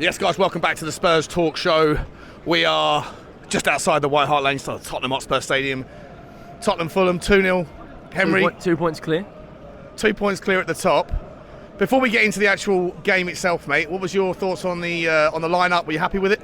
Yes, guys, welcome back to the Spurs Talk Show. We are just outside the White Hart Lane, Tottenham Hotspur Stadium. Tottenham Fulham 2-0. Henry, 2 points clear. 2 points clear at the top. Before we get into the actual game itself, mate, what was your thoughts on the lineup? Were you happy with it?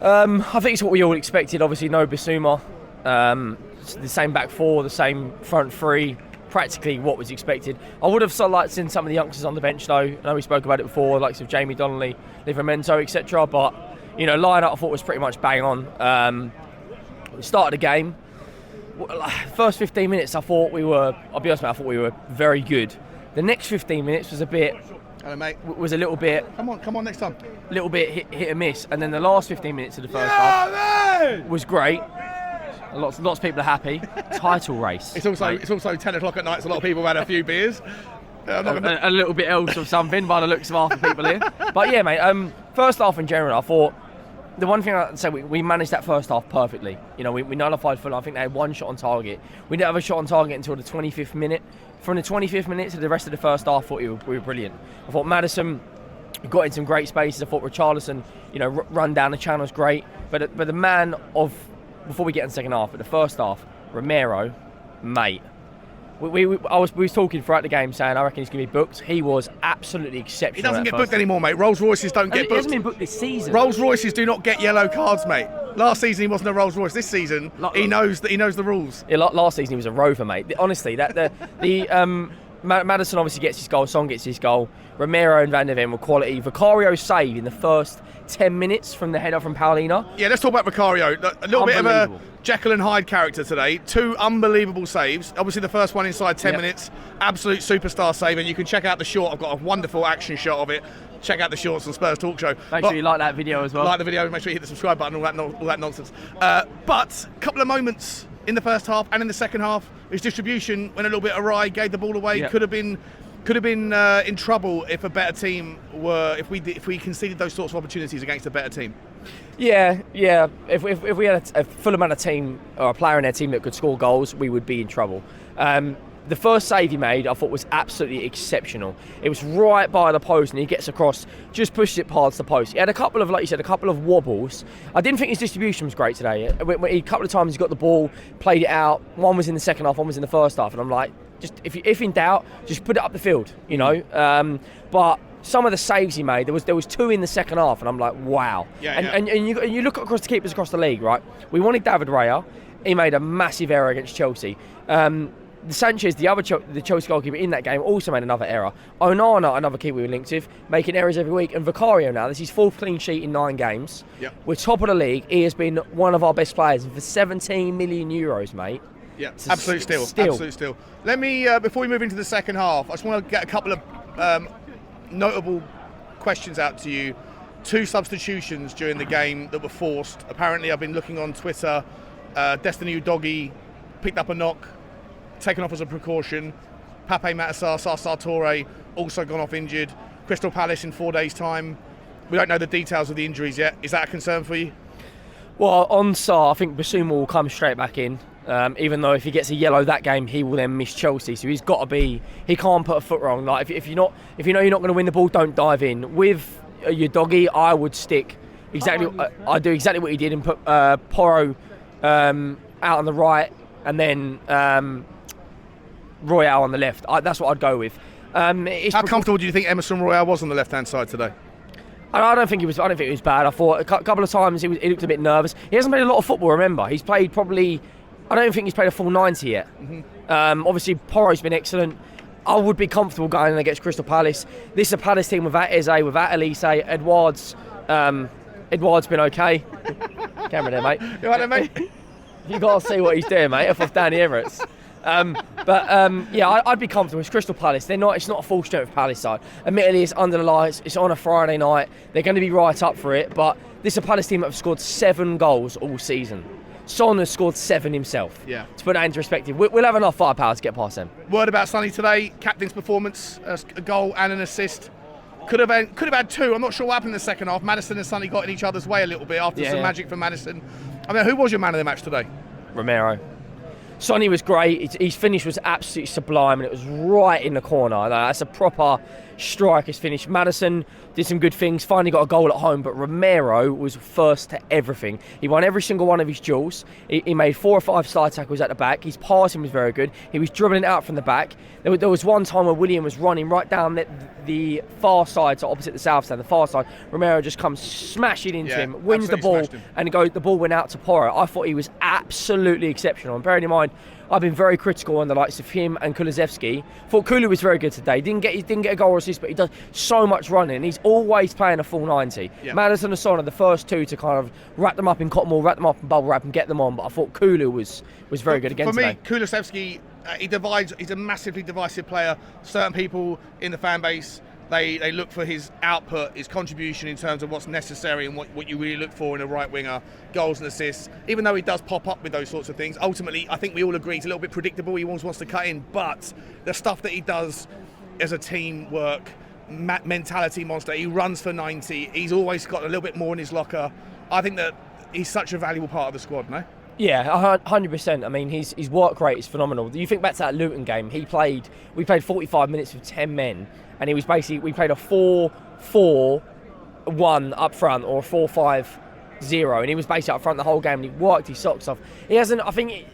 I think it's what we all expected. Obviously, no Bissouma. The same back four, the same front three. Practically what was expected. I would have liked to see some of the youngsters on the bench though. I know we spoke about it before, like of Jamie Donnelly, Livramento, etc. But lineup I thought was pretty much bang on. We started the game. First 15 minutes, I'll be honest, mate, I thought we were very good. The next 15 minutes was a bit. Hello, mate. Was a little bit. Come on, next time. A little bit hit and miss, and then the last 15 minutes of the first half was great. Lots of people are happy. Title race. It's also 10 o'clock at night, so a lot of people have had a few beers. A little bit else of something by the looks of half the people here. But yeah, mate, first half in general, I thought the one thing I'd say, we managed that first half perfectly. We nullified Fulham. I think they had one shot on target. We didn't have a shot on target until the 25th minute. From the 25th minute to the rest of the first half, I thought we were brilliant. I thought Maddison got in some great spaces. I thought Richarlison, run down the channel's great. But the man of, before we get in the second half, but the first half, Romero, mate. We was talking throughout the game saying I reckon he's going to be booked. He was absolutely exceptional. He doesn't get booked anymore, mate. Rolls Royces don't get booked. He hasn't been booked this season. Rolls Royces do not get yellow cards, mate. Last season he wasn't a Rolls Royce. This season he knows the rules. Yeah, last season he was a Rover, mate. Honestly, Maddison obviously gets his goal. Son gets his goal. Romero and Van der Ven were quality. Vicario saved in the first 10 minutes from the header from Paulina. Yeah, let's talk about Vicario. A little bit of a Jekyll and Hyde character today. 2 unbelievable saves. Obviously the first one inside 10 minutes. Absolute superstar save, and you can check out the short. I've got a wonderful action shot of it. Check out the shorts on Spurs Talk Show. Make sure you like that video as well. Like the video, make sure you hit the subscribe button, all that nonsense. But a couple of moments in the first half and in the second half, his distribution went a little bit awry, gave the ball away. Yep. Could have been in trouble if a better team if we conceded those sorts of opportunities against a better team. Yeah. If we had a full amount of team or a player in their team that could score goals, we would be in trouble. The first save he made, I thought, was absolutely exceptional. It was right by the post, and he gets across, just pushes it past the post. He had a couple of, like you said, a couple of wobbles. I didn't think his distribution was great today. A couple of times he got the ball, played it out. One was in the second half, one was in the first half, and I'm like, just if in doubt, just put it up the field, But some of the saves he made, there was 2 in the second half, and I'm like, wow. And you look across the keepers across the league, right? We wanted David Raya. He made a massive error against Chelsea. Sanchez, the Chelsea goalkeeper in that game, also made another error. Onana, another keeper we were linked with, making errors every week. And Vicario now, this is his 4th clean sheet in 9 games. Yep. We're top of the league. He has been one of our best players for 17 million euros, mate. Yeah, absolute steal. Let me, before we move into the second half, I just want to get a couple of notable questions out to you. 2 substitutions during the game that were forced. Apparently, I've been looking on Twitter. Destiny Udogie picked up a knock, taken off as a precaution. Pape Matar Sarr also gone off injured. Crystal Palace in 4 days' time. We don't know the details of the injuries yet. Is that a concern for you? Well, on Sarr, I think Bissouma will come straight back in. Even though if he gets a yellow that game, he will then miss Chelsea. So he's got to be. He can't put a foot wrong. Like if you know you're not going to win the ball, don't dive in. With Udogie, I would stick exactly. I do exactly what he did and put Porro out on the right, and then Royale on the left. That's what I'd go with. How comfortable do you think Emerson Royale was on the left-hand side today? I don't think he was bad. I thought a couple of times he looked a bit nervous. He hasn't played a lot of football. Remember, he's played probably. I don't think he's played a full 90 yet. Mm-hmm. Obviously, Porro's been excellent. I would be comfortable going in against Crystal Palace. This is a Palace team without Eze, without Elise. Edouard's been okay. Camera there, mate. You all right there, mate? You got to see what he's doing, mate. Off Danny Emirates. I'd be comfortable. It's Crystal Palace. It's not a full strength Palace side. Admittedly, it's under the lights. It's on a Friday night. They're going to be right up for it. But this is a Palace team that have scored 7 goals all season. Son has scored 7 himself. Yeah. To put that into perspective, we'll have enough firepower to get past them. Word about Sonny today. Captain's performance, a goal and an assist. Could have had 2. I'm not sure what happened in the second half. Maddison and Sonny got in each other's way a little bit after some magic from Maddison. I mean, who was your man of the match today? Romero. Sonny was great. His finish was absolutely sublime, and it was right in the corner. That's a proper strikers finished. Maddison did some good things, finally got a goal at home, but Romero was first to everything. He won every single one of his duels. He made 4 or 5 slide tackles at the back. His passing was very good. He was dribbling out from the back. There was one time where William was running right down the far side, so opposite the south stand, the far side. Romero just comes smashing into him, wins the ball, and the ball went out to Porro. I thought he was absolutely exceptional. And bearing in mind, I've been very critical on the likes of him and Kulusevski. Thought Kulu was very good today. Didn't get a goal or assist, but he does so much running. He's always playing a full 90. Yeah. Maddison and Son are the first two to kind of wrap them up in cotton wool, wrap them up in bubble wrap, and get them on. But I thought Kulu was very good again today. For me, Kulusevski, he's a massively divisive player. Certain people in the fan base, they look for his output, his contribution in terms of what's necessary and what you really look for in a right winger, goals and assists. Even though he does pop up with those sorts of things, ultimately I think we all agree he's a little bit predictable. He always wants to cut in, but the stuff that he does as a teamwork mentality monster, he runs for 90. He's always got a little bit more in his locker. I think that he's such a valuable part of the squad, no? Yeah, 100%. I mean, his work rate is phenomenal. You think back to that Luton game, we played 45 minutes with 10 men, and we played a 4-4-1 up front, or a 4-5-0, and he was basically up front the whole game, and he worked his socks off. I think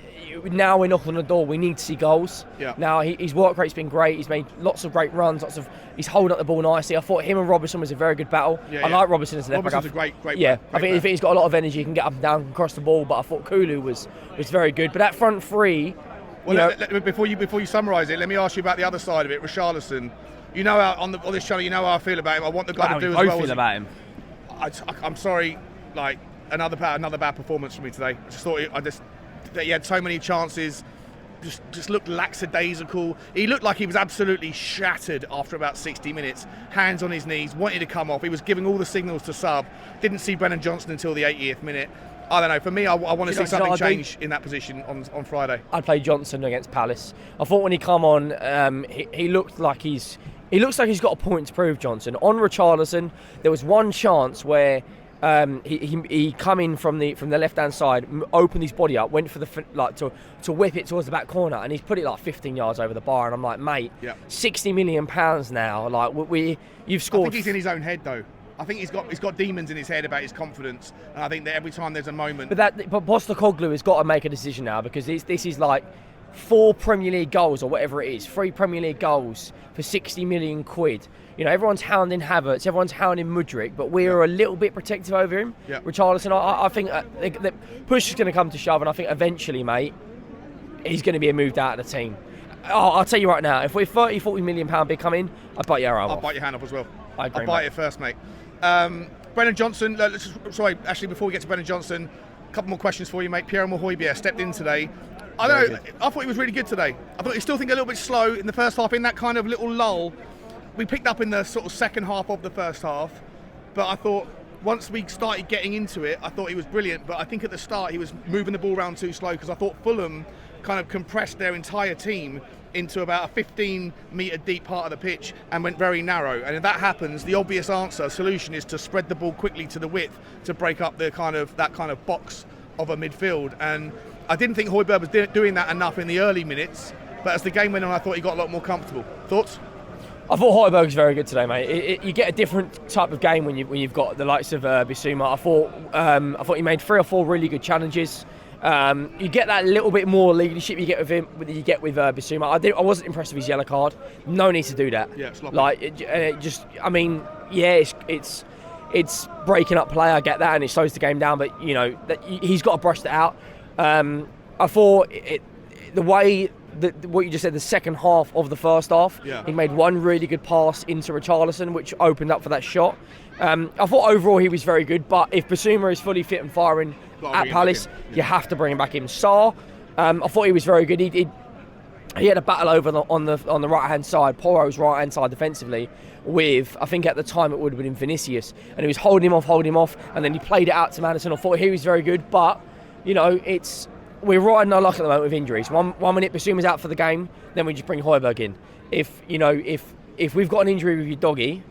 now we're knocking on the door, we need to see goals. Yeah. Now his work rate's been great. He's made lots of great runs. He's holding up the ball nicely. I thought him and Robertson was a very good battle. I like Robertson as an Robertson's a great yeah. Great I think he's got a lot of energy. He can get up and down across the ball. But I thought Kulu was very good. But that front three. Well, before you summarise it, let me ask you about the other side of it, Richarlison. You know how on this channel, you know how I feel about him. I want the guy to do as well. Feel about him. I'm sorry, like another bad performance from me today. I just thought that he had so many chances. Just looked lackadaisical. He looked like he was absolutely shattered after about 60 minutes. Hands on his knees, wanted to come off. He was giving all the signals to sub. Didn't see Brennan Johnson until the 80th minute. I don't know. For me, I want to see something change in that position on Friday. I'd play Johnson against Palace. I thought when he come on, he looked like he's got a point to prove. Johnson on Richarlison. There was one chance where. He come in from the left hand side, opened his body up, went for to whip it towards the back corner, and he's put it like 15 yards over the bar. And I'm like, mate, £60 million now. Like you've scored. I think he's in his own head though. I think he's got demons in his head about his confidence, and I think that every time there's a moment. But Postecoglou has got to make a decision now, because this is like 4 Premier League goals or whatever it is, 3 Premier League goals for £60 million. You know, everyone's hounding Havertz, everyone's hounding Mudryk, but we're a little bit protective over him. Yeah. Richarlison, I think the push is going to come to shove, and I think eventually, mate, he's going to be moved out of the team. I'll tell you right now, if we're £30-40 million bid come in, I'd bite your arm off. I'll bite your hand off as well. I agree, I'll bite it first, mate. Brennan Johnson, actually, before we get to Brennan Johnson, a couple more questions for you, mate. Pierre Mohoybier stepped in today. I thought he was really good today. I thought he still think a little bit slow in the first half, in that kind of little lull. We picked up in the sort of second half of the first half, but I thought once we started getting into it, I thought he was brilliant. But I think at the start he was moving the ball around too slow, because I thought Fulham kind of compressed their entire team into about a 15-metre deep part of the pitch and went very narrow. And if that happens, the obvious solution is to spread the ball quickly to the width to break up that kind of box of a midfield. And I didn't think Højbjerg was doing that enough in the early minutes, but as the game went on, I thought he got a lot more comfortable. Thoughts? I thought Højbjerg was very good today, mate. You get a different type of game when you've got the likes of Bissouma. I thought he made 3 or 4 really good challenges. You get that little bit more leadership you get with him than you get with Bissouma. I wasn't impressed with his yellow card. No need to do that. Yeah, sloppy. It's breaking up play. I get that, and it slows the game down. But you know that he's got to brush that out. I thought the way that what you just said, the second half of the first half, he made one really good pass into Richarlison, which opened up for that shot. I thought overall he was very good, but if Bissouma is fully fit and firing at Palace, you have to bring him back in. Sarr, I thought he was very good. He had a battle over on the right hand side, Porro's right hand side defensively, with, I think at the time it would have been Vinicius, and he was holding him off, and then he played it out to Maddison. I thought he was very good, but you know, we're riding our luck at the moment with injuries. One minute Bissouma's out for the game, then we just bring Højbjerg in. If we've got an injury with your doggy,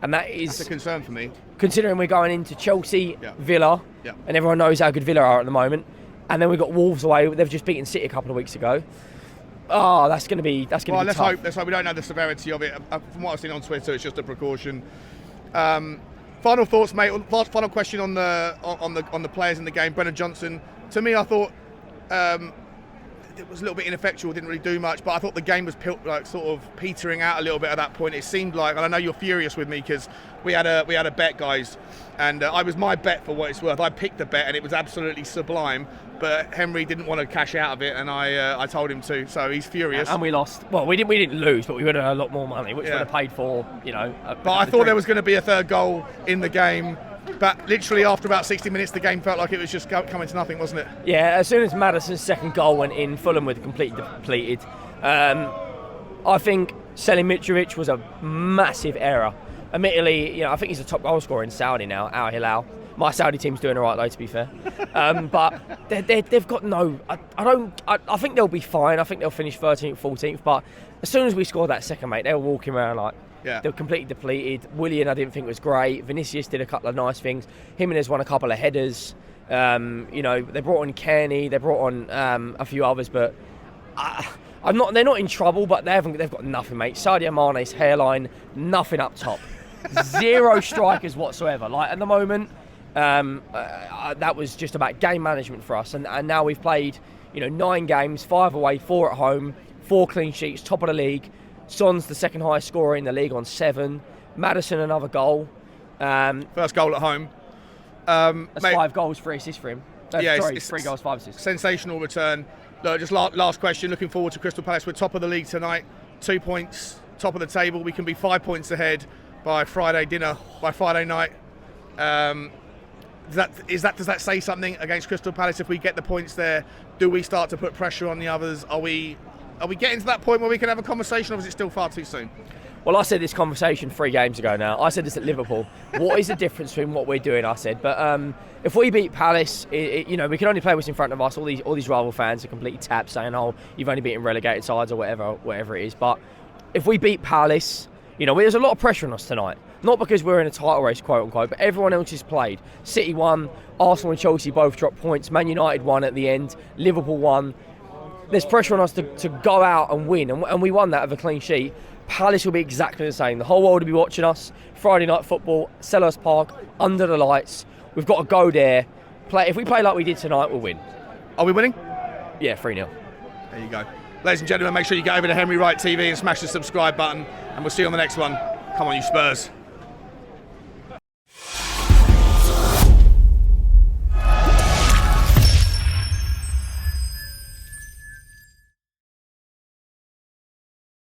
and that's a concern for me, considering we're going into Chelsea, Villa, and everyone knows how good Villa are at the moment, and then we've got Wolves away. They've just beaten City a couple of weeks ago. Oh, that's going to be Well, be let's tough. hope we don't know the severity of it. From what I've seen on Twitter, it's just a precaution. Final thoughts, mate. Final question on the players in the game. Brennan Johnson. To me, I thought it was a little bit ineffectual. Didn't really do much, but I thought the game was sort of petering out a little bit at that point. It seemed like, and I know you're furious with me because we had a bet, guys, and I was my bet for what it's worth. I picked the bet, and it was absolutely sublime. But Henry didn't want to cash out of it, and I told him to, so he's furious. And we lost. Well, we didn't lose, but we would have a lot more money, which would have paid for, But I thought there was going to be a third goal in the game. But literally after about 60 minutes, the game felt like it was just coming to nothing, wasn't it? Yeah, as soon as Maddison's second goal went in, Fulham were completely depleted. I think selling Mitrovic was a massive error. Admittedly, I think he's the top goal scorer in Saudi now, Al Hilal. My Saudi team's doing all right, though, to be fair. But they've got no... I think they'll be fine. I think they'll finish 13th, 14th. But as soon as we scored that second, mate, they were walking around like... Yeah. They were completely depleted. Willian, I didn't think was great. Vinicius did a couple of nice things. Jimenez won a couple of headers. They brought on Kearney. They brought on a few others, but they're not in trouble. But they've got nothing, mate. Sadio Mane's hairline, nothing up top, zero strikers whatsoever. Like at the moment, that was just about game management for us. And now we've played, 9 games, 5 away, 4 at home, 4 clean sheets, top of the league. Son's the second highest scorer in the league on 7. Maddison another goal. First goal at home. That's mate, 5 goals, 3 assists for him. Sorry, 3 goals, 5 assists. Sensational return. Look, just last question. Looking forward to Crystal Palace. We're top of the league tonight. 2 points, top of the table. We can be 5 points ahead by Friday dinner, by Friday night. Does that say something against Crystal Palace? If we get the points there, do we start to put pressure on the others? Are we getting to that point where we can have a conversation, or is it still far too soon? Well, I said this conversation 3 games ago now. I said this at Liverpool. What is the difference between what we're doing, I said. But if we beat Palace, we can only play what's in front of us. All these rival fans are completely tapped saying, oh, you've only beaten relegated sides or whatever it is. But if we beat Palace, there's a lot of pressure on us tonight. Not because we're in a title race, quote unquote, but everyone else has played. City won, Arsenal and Chelsea both dropped points, Man United won at the end, Liverpool won. There's pressure on us to go out and win, and we won that with a clean sheet. Palace will be exactly the same. The whole world will be watching us. Friday night football, Selhurst Park, under the lights. We've got to go there. If we play like we did tonight, we'll win. Are we winning? Yeah, 3-0. There you go. Ladies and gentlemen, make sure you get over to Henry Wright TV and smash the subscribe button, and we'll see you on the next one. Come on, you Spurs.